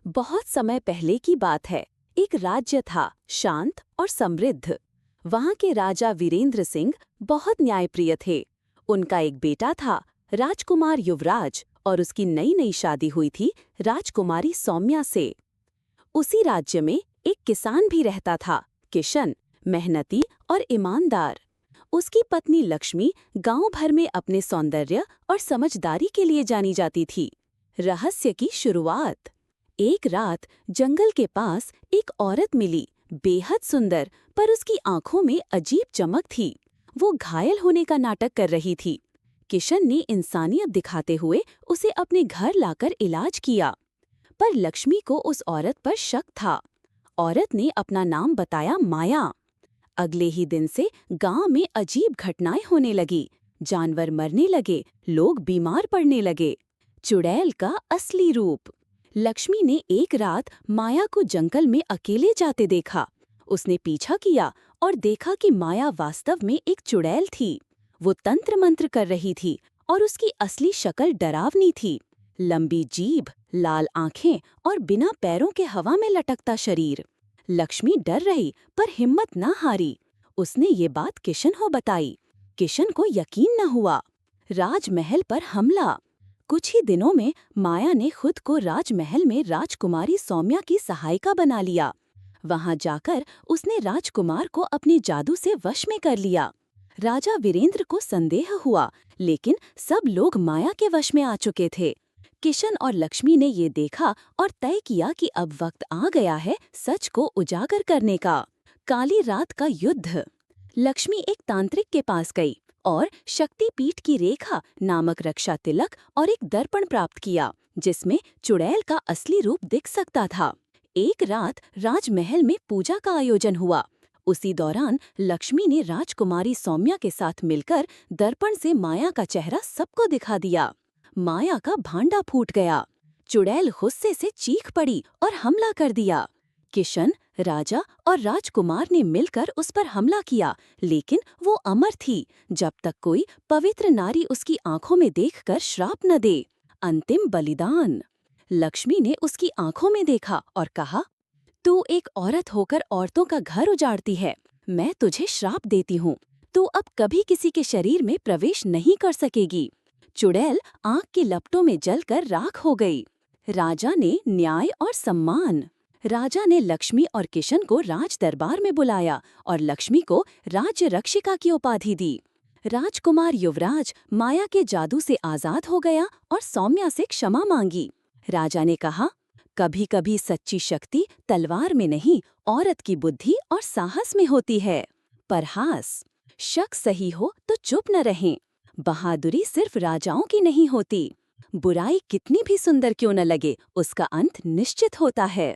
बहुत समय पहले की बात है। एक राज्य था, शांत और समृद्ध। वहाँ के राजा वीरेंद्र सिंह बहुत न्यायप्रिय थे। उनका एक बेटा था, राजकुमार युवराज, और उसकी नई नई शादी हुई थी राजकुमारी सौम्या से। उसी राज्य में एक किसान भी रहता था, किशन, मेहनती और ईमानदार। उसकी पत्नी लक्ष्मी गांव भर में अपने सौंदर्य और समझदारी के लिए जानी जाती थी। रहस्य की शुरुआत। एक रात जंगल के पास एक औरत मिली, बेहद सुंदर, पर उसकी आंखों में अजीब चमक थी। वो घायल होने का नाटक कर रही थी। किशन ने इंसानियत दिखाते हुए उसे अपने घर लाकर इलाज किया। पर लक्ष्मी को उस औरत पर शक था। औरत ने अपना नाम बताया, माया। अगले ही दिन से गांव में अजीब घटनाएं होने लगी। जानवर मरने लगे, लोग बीमार पड़ने लगे। चुड़ैल का असली रूप। लक्ष्मी ने एक रात माया को जंगल में अकेले जाते देखा। उसने पीछा किया और देखा कि माया वास्तव में एक चुड़ैल थी। वो तंत्र मंत्र कर रही थी और उसकी असली शक्ल डरावनी थी। लंबी जीभ, लाल आंखें और बिना पैरों के हवा में लटकता शरीर। लक्ष्मी डर रही पर हिम्मत न हारी। उसने ये बात किशन को बताई। किशन को यकीन न हुआ। राजमहल पर हमला। कुछ ही दिनों में माया ने खुद को राजमहल में राजकुमारी सौम्या की सहायिका बना लिया। वहां जाकर उसने राजकुमार को अपने जादू से वश में कर लिया। राजा वीरेंद्र को संदेह हुआ, लेकिन सब लोग माया के वश में आ चुके थे। किशन और लक्ष्मी ने ये देखा और तय किया कि अब वक्त आ गया है सच को उजागर करने का। काली रात का युद्ध। लक्ष्मी एक तांत्रिक के पास गई और शक्तिपीठ की रेखा नामक रक्षा तिलक और एक दर्पण प्राप्त किया, जिसमें चुड़ैल का असली रूप दिख सकता था। एक रात राजमहल में पूजा का आयोजन हुआ। उसी दौरान लक्ष्मी ने राजकुमारी सौम्या के साथ मिलकर दर्पण से माया का चेहरा सबको दिखा दिया। माया का भांडा फूट गया। चुड़ैल गुस्से से चीख पड़ी और हमला कर दिया। किशन, राजा और राजकुमार ने मिलकर उस पर हमला किया, लेकिन वो अमर थी जब तक कोई पवित्र नारी उसकी आंखों में देखकर श्राप न दे। अंतिम बलिदान। लक्ष्मी ने उसकी आंखों में देखा और कहा, तू एक औरत होकर औरतों का घर उजाड़ती है। मैं तुझे श्राप देती हूँ। तू अब कभी किसी के शरीर में प्रवेश नहीं कर सकेगी। चुड़ैल आंख की लपटों में जलकर राख हो गई। राजा ने न्याय और सम्मान। राजा ने लक्ष्मी और किशन को राज दरबार में बुलाया और लक्ष्मी को राज्य रक्षिका की उपाधि दी। राजकुमार युवराज माया के जादू से आजाद हो गया और सौम्या से क्षमा मांगी। राजा ने कहा, कभी कभी सच्ची शक्ति तलवार में नहीं, औरत की बुद्धि और साहस में होती है। परहास। शक सही हो तो चुप न रहें। बहादुरी सिर्फ राजाओं की नहीं होती। बुराई कितनी भी सुंदर क्यों न लगे, उसका अंत निश्चित होता है।